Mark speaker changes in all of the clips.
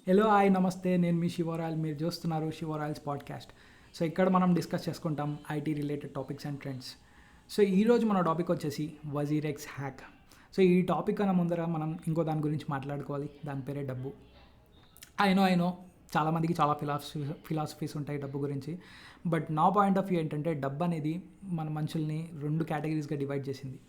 Speaker 1: Hello hi నమస్తే, నేను మీ శివరాయల్. మీరు చూస్తున్నారు శివరాయల్స్ పాడ్కాస్ట్. సో ఇక్కడ మనం డిస్కస్ చేసుకుంటాం IT related topics and trends. So ఈరోజు మన టాపిక్ వచ్చేసి వజీరెక్స్ హ్యాక్. సో ఈ టాపిక్ అన్న ముందర మనం ఇంకో దాని గురించి మాట్లాడుకోవాలి. దాని పేరే డబ్బు. అయినో చాలామందికి చాలా ఫిలాసఫీస్ ఉంటాయి డబ్బు గురించి. బట్ నా పాయింట్ ఆఫ్ వ్యూ ఏంటంటే డబ్బు అనేది మన మనుషుల్ని రెండు కేటగిరీస్గా డివైడ్ చేసింది.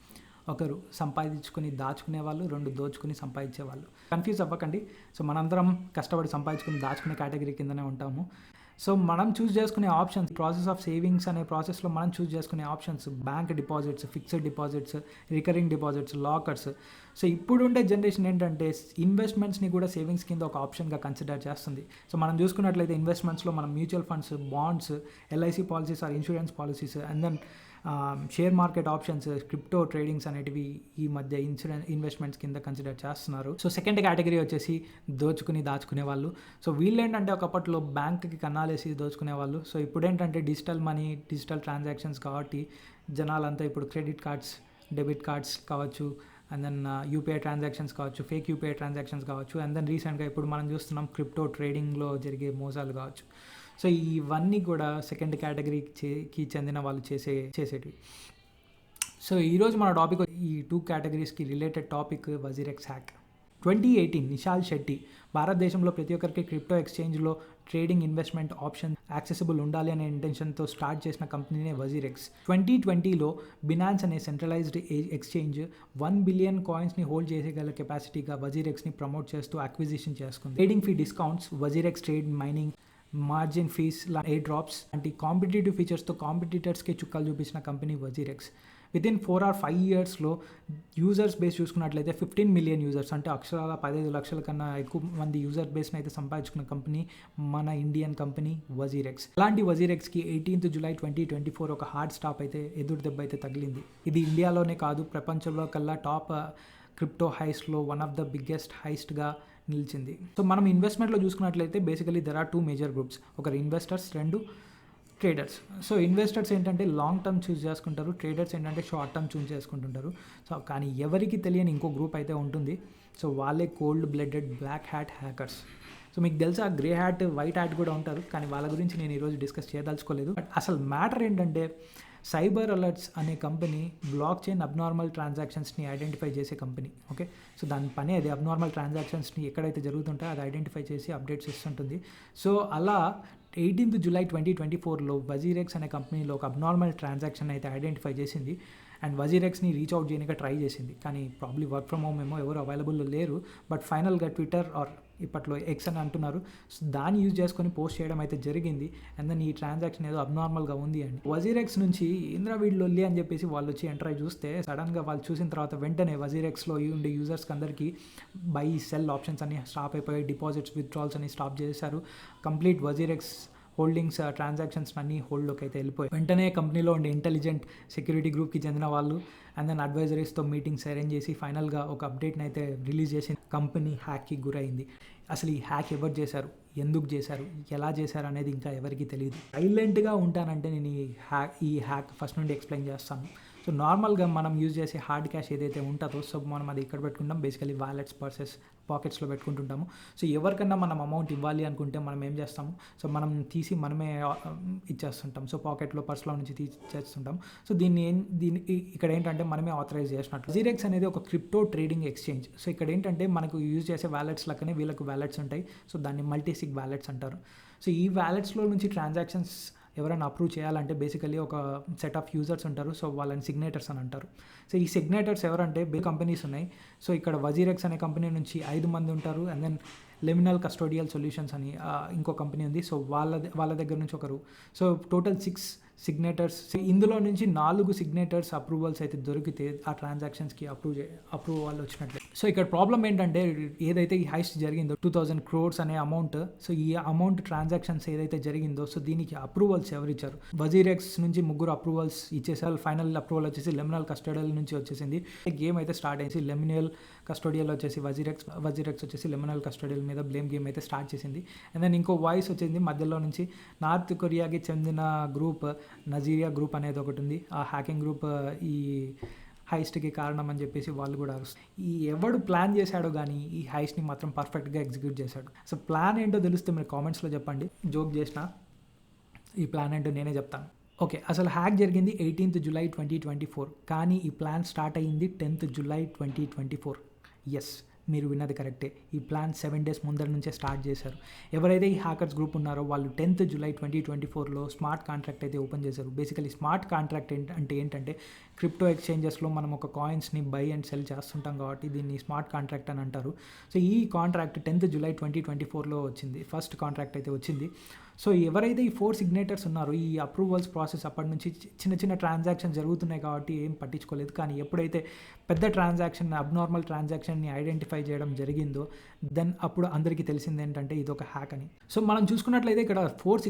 Speaker 1: ఒకరు సంపాదించుకొని దాచుకునే వాళ్ళు, రెండు దోచుకుని సంపాదించేవాళ్ళు. కన్ఫ్యూజ్ అవ్వకండి. సో మనందరం కష్టపడి సంపాదించుకుని దాచుకునే కేటగిరీ కిందనే ఉంటాము. సో మనం చూస్ చేసుకునే ఆప్షన్స్, ప్రాసెస్ ఆఫ్ సేవింగ్స్ అనే ప్రాసెస్లో మనం చూస్ చేసుకునే options bank deposits, fixed deposits, recurring deposits, lockers. So ఇప్పుడుండే జనరేషన్ ఏంటంటే ఇన్వెస్ట్మెంట్స్ని కూడా సేవింగ్స్ కింద ఒక ఆప్షన్గా కన్సిడర్ చేస్తుంది. సో మనం చూసుకున్నట్లయితే ఇన్వెస్ట్మెంట్స్లో మనం mutual funds, bonds, LIC policies or insurance policies and then share market options, crypto tradings అనేటివి ఈ మధ్య ఇన్వెస్ట్మెంట్స్ కింద కన్సిడర్ చేస్తున్నారు. సో సెకండ్ కేటగిరీ వచ్చేసి దోచుకుని దాచుకునే వాళ్ళు. సో వీళ్ళు ఏంటంటే ఒకప్పట్లో బ్యాంక్కి కన్నాలేసి దోచుకునే వాళ్ళు. సో ఇప్పుడు ఏంటంటే డిజిటల్ మనీ, డిజిటల్ ట్రాన్సాక్షన్స్ కాబట్టి జనాలంతా ఇప్పుడు క్రెడిట్ కార్డ్స్, డెబిట్ కార్డ్స్ కావచ్చు, అండ్ దెన్ యూపీఐ ట్రాన్సాక్షన్స్ కావచ్చు, ఫేక్ యూపీఐ ట్రాన్సాక్షన్స్ కావచ్చు, అండ్ దెన్ రీసెంట్గా ఇప్పుడు మనం చూస్తున్నాం క్రిప్టో ట్రేడింగ్లో జరిగే మోసాలు కావచ్చు. సో ఇవన్నీ కూడా సెకండ్ కేటగిరీకి చెందిన వాళ్ళు చేసేటివి. సో ఈరోజు మన టాపిక్ ఈ టూ కేటగిరీస్కి related topic WazirX hack. 2018 Nischal Shetty భారతదేశంలో ప్రతి ఒక్కరికి క్రిప్టో ఎక్స్చేంజ్లో ట్రేడింగ్, ఇన్వెస్ట్మెంట్ ఆప్షన్ యాక్సెసిబుల్ ఉండాలి అనే ఇంటెన్షన్తో స్టార్ట్ చేసిన కంపెనీనే వజీరెక్స్. 2020లో బినాన్స్ అనే సెంట్రలైజ్డ్ ఎక్స్చేంజ్ 1 బిలియన్ కాయిన్స్ని హోల్డ్ చేసేగల కెపాసిటీగా వజీరెక్స్ని ప్రమోట్ చేస్తూ అక్విజిషన్ చేసుకుంది. Trading fee discounts, WazirX trade mining, margin fees, airdrops వంటి కాంపిటేటివ్ ఫీచర్స్తో కాంపిటీటర్స్కి చుక్కలు చూపించిన కంపెనీ వజీరెక్స్. వితిన్ 4 or 5 ఇయర్స్లో యూజర్స్ బేస్ చూసుకున్నట్లయితే 15 మిలియన్ యూజర్స్, అంటే అక్షరాల 15 లక్షల కన్నా ఎక్కువ మంది యూజర్ బేస్ని అయితే సంపాదించుకున్న కంపెనీ మన ఇండియన్ కంపెనీ వజీరెక్స్. అలాంటి వజీరెక్స్కి 18th July 2024 ఒక హార్డ్ స్టాప్ అయితే, ఎదురు దెబ్బ అయితే తగిలింది. ఇది ఇండియాలోనే కాదు, ప్రపంచంలో కల్లా టాప్ క్రిప్టో హైస్ట్లో వన్ ఆఫ్ ద బిగ్గెస్ట్ హైస్ట్గా నిలిచింది. సో మనం ఇన్వెస్ట్మెంట్లో చూసుకున్నట్లయితే basically there are 2 major groups. ఒకరు ఇన్వెస్టర్స్, రెండు ట్రేడర్స్. సో ఇన్వెస్టర్స్ ఏంటంటే లాంగ్ టర్మ్ చూస్ చేసుకుంటారు, ట్రేడర్స్ ఏంటంటే షార్ట్ టర్మ్ చూస్ చేసుకుంటుంటారు. సో కానీ ఎవరికి తెలియని ఇంకో గ్రూప్ అయితే ఉంటుంది. సో వాళ్ళే cold blooded black hat hackers. So మీకు తెలుసా గ్రే హ్యాట్, వైట్ హ్యాట్ కూడా ఉంటారు, కానీ వాళ్ళ గురించి నేను ఈరోజు డిస్కస్ చేయదలుచుకోలేదు. బట్ అసలు మ్యాటర్ ఏంటంటే సైబర్ అలర్ట్స్ అనే కంపెనీ బ్లాక్ చైన్ అబ్నార్మల్ ట్రాన్సాక్షన్స్ని ఐడెంటిఫై చేసే కంపెనీ. ఓకే, సో దాని పని అది అబ్నార్మల్ ట్రాన్సాక్షన్స్ని ఎక్కడైతే జరుగుతుంటాయో అది ఐడెంటిఫై చేసి అప్డేట్స్ ఇస్తుంటుంది. సో అలా 18th July 2024లో వజీరెక్స్ అనే కంపెనీలో ఒక అబ్నార్మల్ ట్రాన్సాక్షన్ అయితే ఐడెంటిఫై చేసింది అండ్ వజీరెక్స్ని రీచ్ అవుట్ చేయడానికి ట్రై చేసింది. కానీ ప్రాబ్లీ వర్క్ ఫ్రమ్ హోమ్ ఏమో ఎవరు అవైలబుల్లో లేరు. బట్ ఫైనల్గా ట్విట్టర్ ఆర్ ఇప్పట్లో ఎక్స్ అని అంటున్నారు, దాన్ని యూజ్ చేసుకొని పోస్ట్ చేయడం అయితే జరిగింది. అండ్ దెన్ ఈ ట్రాన్సాక్షన్ ఏదో అబ్నార్మల్గా ఉంది అండి. వజీరెక్స్ నుంచి ఇంద్రా వీళ్ళొల్లి అని చెప్పేసి వాళ్ళు వచ్చి ఎంటర్ అయి చూస్తే సడన్గా వాళ్ళు చూసిన తర్వాత వెంటనే వజీరెక్స్లో ఉండే యూజర్స్కి అందరికీ బై సెల్ ఆప్షన్స్ అన్ని స్టాప్ అయిపోయాయి, డిపాజిట్స్, విత్డ్రాల్స్ అని స్టాప్ చేశారు. కంప్లీట్ వజీరెక్స్ హోల్డింగ్స్, ట్రాన్సాక్షన్స్ అన్నీ హోల్డ్లోకి అయితే వెళ్ళిపోయి వెంటనే కంపెనీలో ఉండే ఇంటెలిజెంట్ సెక్యూరిటీ గ్రూప్కి చెందిన వాళ్ళు అండ్ దెన్ అడ్వైజరీస్తో మీటింగ్స్ అరేంజ్ చేసి ఫైనల్గా ఒక అప్డేట్ని అయితే రిలీజ్ చేసి కంపెనీ హ్యాక్కి గురైంది. అసలు ఈ హ్యాక్ ఎవరు చేశారు, ఎందుకు చేశారు, ఎలా చేశారు అనేది ఇంకా ఎవరికి తెలియదు. సైలెంట్గా ఉంటానంటే నేను ఈ హ్యాక్ ఫస్ట్ నుండి ఎక్స్ప్లెయిన్ చేస్తాను. సో నార్మల్గా మనం యూజ్ చేసే హార్డ్ క్యాష్ ఏదైతే ఉంటుందో, సో మనం అది ఇక్కడ పెట్టుకుంటాం, బేసికలీ వాలెట్స్, పర్సెస్, పాకెట్స్లో పెట్టుకుంటుంటాము. సో ఎవరికన్నా మనం అమౌంట్ ఇవ్వాలి అనుకుంటే మనం ఏం చేస్తాము, సో మనం తీసి మనమే ఇచ్చేస్తుంటాం. సో పాకెట్లో, పర్స్లో నుంచి తీసేస్తుంటాం. సో దీన్ని ఇక్కడ ఏంటంటే మనమే ఆథరైజ్ చేసినట్లు. వజీరెక్స్ అనేది ఒక క్రిప్టో ట్రేడింగ్ ఎక్స్చేంజ్. సో ఇక్కడ ఏంటంటే మనకు యూజ్ చేసే వ్యాలెట్స్ లెక్కనే వీళ్ళకు వ్యాలెట్స్ ఉంటాయి. సో దాన్ని మల్టీసిగ్ వ్యాలెట్స్ అంటారు. సో ఈ వ్యాలెట్స్లో నుంచి ట్రాన్సాక్షన్స్ ఎవరైనా అప్రూవ్ చేయాలంటే బేసికలీ ఒక సెట్ ఆఫ్ యూజర్స్ ఉంటారు. సో వాళ్ళని సిగ్నేటర్స్ అని అంటారు. సో ఈ సిగ్నేటర్స్ ఎవరంటే బిగ్ కంపెనీస్ ఉన్నాయి. సో ఇక్కడ వజీరెక్స్ అనే కంపెనీ నుంచి 5 మంది ఉంటారు. అండ్ దెన్ లెమినల్ కస్టోడియల్ సొల్యూషన్స్ అని ఇంకో కంపెనీ ఉంది. సో వాళ్ళ దగ్గర నుంచి ఒకరు. So total 6 సిగ్నేటర్స్. ఇందులో నుంచి 4 సిగ్నేటర్స్ అప్రూవల్స్ అయితే దొరికితే ఆ ట్రాన్సాక్షన్స్కి అప్రూవల్ వచ్చినట్లే. సో ఇక్కడ ప్రాబ్లం ఏంటంటే ఏదైతే ఈ హైస్ట్ జరిగిందో 2000 crores అనే అమౌంట్, సో ఈ అమౌంట్ ట్రాన్సాక్షన్స్ ఏదైతే జరిగిందో సో దీనికి అప్రూవల్స్ ఎవరు ఇచ్చారు? వజీరెక్స్ నుంచి 3 అప్రూవల్స్ ఇచ్చేసారు. ఫైనల్ అప్రూవల్ వచ్చేసి లెమినల్ కస్టోడియల్ నుంచి వచ్చేసింది. గేమ్ అయితే స్టార్ట్ అయింది. లెమినల్ కస్టోడియల్ వచ్చేసి వజీరెక్స్ వచ్చేసి లెమినల్ కస్టోడియల్ మీద బ్లేమ్ గేమ్ అయితే స్టార్ట్ చేసింది. అండ్ దెన్ ఇంకో వాయిస్ వచ్చింది మధ్యలో నుంచి. నార్త్ కొరియాకి చెందిన గ్రూప్ నజీరియా గ్రూప్ అనేది ఒకటి ఉంది. ఆ హ్యాకింగ్ గ్రూప్ ఈ హైస్ట్కి కారణం అని చెప్పేసి వాళ్ళు కూడా అరుస్తారు. ఈ ఎవడు ప్లాన్ చేశాడో కానీ ఈ హైస్ట్ని మాత్రం పర్ఫెక్ట్గా ఎగ్జిక్యూట్ చేశాడు. సో ప్లాన్ ఏంటో తెలిస్తే మీరు కామెంట్స్లో చెప్పండి. జోక్ చేసిన ఈ ప్లాన్ ఏంటో నేనే చెప్తాను. ఓకే, అసలు హ్యాక్ జరిగింది 18th July 2024, కానీ ఈ ప్లాన్ స్టార్ట్ అయ్యింది 10th July 2024. ఎస్, మీరు విన్నది కరెక్టే. ఈ ప్లాన్ 7 days ముందర నుంచే స్టార్ట్ చేశారు. ఎవరైతే ఈ హ్యాకర్స్ గ్రూప్ ఉన్నారో వాళ్ళు 10th July 2024లో స్మార్ట్ కాంట్రాక్ట్ అయితే ఓపెన్ చేశారు. బేసికలీ స్మార్ట్ కాంట్రాక్ట్ ఏంటంటే క్రిప్టో ఎక్స్చేంజెస్లో మనం ఒక కాయిన్స్ని బై అండ్ సెల్ చేస్తుంటాం కాబట్టి దీన్ని స్మార్ట్ కాంట్రాక్ట్ అని అంటారు. సో ఈ కాంట్రాక్ట్ 10th July 2024లో వచ్చింది. ఫస్ట్ కాంట్రాక్ట్ అయితే వచ్చింది. సో ఎవరైతే ఈ 4 signatures ఉన్నారో ఈ అప్రూవల్స్ ప్రాసెస్ అప్పటి నుంచి చిన్న చిన్న ట్రాన్సాక్షన్ జరుగుతున్నాయి కాబట్టి ఏం పట్టించుకోలేదు. కానీ ఎప్పుడైతే పెద్ద ట్రాన్సాక్షన్, అబ్నార్మల్ ట్రాన్సాక్షన్ని ఐడెంటిఫై చేయడం జరిగిందో దెన్ అప్పుడు అందరికీ తెలిసింది ఏంటంటే ఇది ఒక హ్యాక్ అని. సో మనం చూసుకున్నట్లయితే ఇక్కడ 4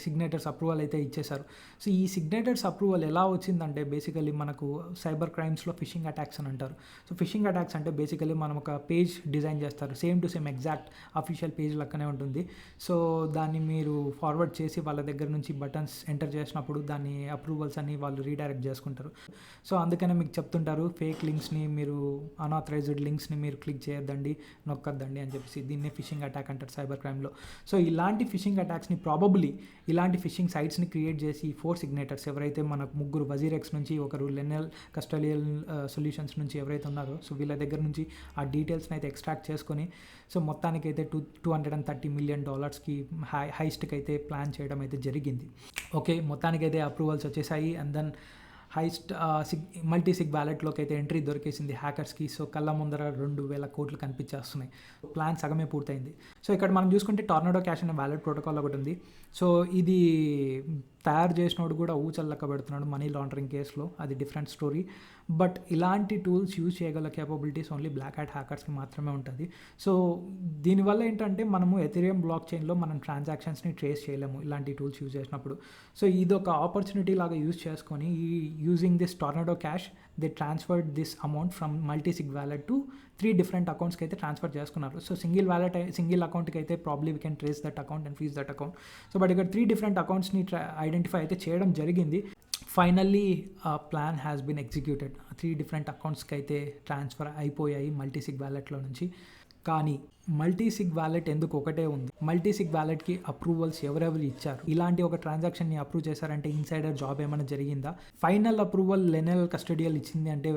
Speaker 1: సిగ్నేటర్స్ అప్రూవల్ అయితే ఇచ్చేశారు. సో ఈ సిగ్నేటర్స్ అప్రూవల్ ఎలా వచ్చిందంటే బేసికలీ మనకు సైబర్ క్రైమ్స్లో ఫిషింగ్ అటాక్స్ అని అంటారు. సో ఫిషింగ్ అటాక్స్ అంటే బేసికలీ మనం ఒక పేజ్ డిజైన్ చేస్తారు, same to same exact official page లెక్కనే ఉంటుంది. సో దాన్ని మీరు ఫార్వర్డ్ చేసి వాళ్ళ దగ్గర నుంచి బటన్స్ ఎంటర్ చేసినప్పుడు దాన్ని అప్రూవల్స్ అని వాళ్ళు రీడైరెక్ట్ చేసుకుంటారు. సో అందుకనే మీకు చెప్తుంటారు ఫేక్ లింక్స్ని, మీరు అన్ఆథరైజ్డ్ లింక్స్ని మీరు క్లిక్ చేయొద్దండి, నొక్కద్దండి అని చెప్పేసి. దీన్నే ఫిషింగ్ అటాక్ అంటారు సైబర్ క్రైమ్లో. సో ఇలాంటి ఫిషింగ్ అటాక్స్ని ప్రాబబ్లీ ఇలాంటి ఫిషింగ్ సైట్స్ని క్రియేట్ చేసి 4 signators ఎవరైతే మనకు ముగ్గురు వజీరెక్స్ నుంచి, ఒకరు లెనెల్ కస్టోడియల్ సొల్యూషన్స్ నుంచి ఎవరైతే ఉన్నారో సో వీళ్ళ దగ్గర నుంచి ఆ డీటెయిల్స్ని అయితే ఎక్స్ట్రాక్ట్ చేసుకొని సో మొత్తానికైతే $230 million హైస్ట్కి అయితే ప్లాన్ చేయడం అయితే జరిగింది. ఓకే, మొత్తానికైతే అప్రూవల్స్ వచ్చేసాయి. అండ్ దెన్ హైస్ట్ మల్టీసిగ్ వ్యాలెట్లోకి అయితే ఎంట్రీ దొరికేసింది హ్యాకర్స్కి. సో కళ్ళ ముందర 2,000 కోట్లు కనిపించేస్తున్నాయి. ప్లాన్ సగమే పూర్తయింది. సో ఇక్కడ మనం చూసుకుంటే టొర్నడో క్యాష్ అనే వ్యాలెట్ ప్రోటోకాల్ ఒకటి ఉంది. సో ఇది తయారు చేసినోడు కూడా ఊచల్లక్క పెడుతున్నాడు మనీ లాండరింగ్ కేసులో, అది డిఫరెంట్ స్టోరీ. బట్ ఇలాంటి టూల్స్ యూజ్ చేయగల కేపబిలిటీస్ ఓన్లీ బ్లాక్ హ్యాట్ హ్యాకర్స్కి మాత్రమే ఉంటుంది. సో దీనివల్ల ఏంటంటే మనము ఎథీరియం బ్లాక్ చైన్లో మనం ట్రాన్సాక్షన్స్ని ట్రేస్ చేయలేము ఇలాంటి టూల్స్ యూజ్ చేసినప్పుడు. సో ఇది ఒక ఆపర్చునిటీ లాగా యూజ్ చేసుకొని using this Tornado Cash they transferred this amount from multisig wallet to 3 different అకౌంట్స్కి అయితే ట్రాన్స్ఫర్ చేసుకున్నారు. సో సింగిల్ అకౌంట్కి అయితే probably we can trace that account and freeze that account. So but ఇక్కడ 3 different అకౌంట్స్ని identify అయితే చేయడం జరిగింది. Finally plan has been executed. 3 different అకౌంట్స్కి అయితే ట్రాన్స్ఫర్ అయిపోయాయి మల్టీసిగ్ వ్యాలెట్లో నుంచి. కానీ మల్టీసిగ్ వ్యాలెట్ ఎందుకు ఒకటే ఉంది? మల్టీసిగ్ వ్యాలెట్కి అప్రూవల్స్ ఎవరెవరు ఇచ్చారు? ఇలాంటి ఒక ట్రాన్సాక్షన్ని అప్రూవ్ చేశారంటే ఇన్సైడర్ జాబ్ ఏమైనా జరిగిందా? ఫైనల్ అప్రూవల్ లెనెల్ కస్టోడియల్ ఇచ్చింది అంటే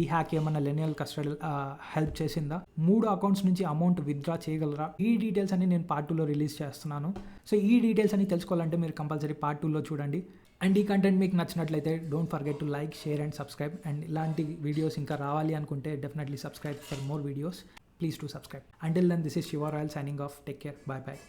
Speaker 1: ఈ హ్యాక్ ఏమన్నా లెనియల్ కస్టడీ హెల్ప్ చేసిందా? 3 అకౌంట్స్ నుంచి అమౌంట్ విత్డ్రా చేయగలరా? ఈ డీటెయిల్స్ అన్ని నేను పార్ట్ 2లో రిలీజ్ చేస్తున్నాను. సో ఈ డీటెయిల్స్ అన్ని తెలుసుకోవాలంటే మీరు కంపల్సరీ పార్ట్ 2లో చూడండి. అండ్ ఈ కంటెంట్ మీకు నచ్చినట్లయితే don't forget to like, share and subscribe. And ఇలాంటి వీడియోస్ ఇంకా రావాలి అనుకుంటే definitely subscribe for more videos. Please do subscribe. Until then, this is Shiva Royal signing off. Take care. Bye bye.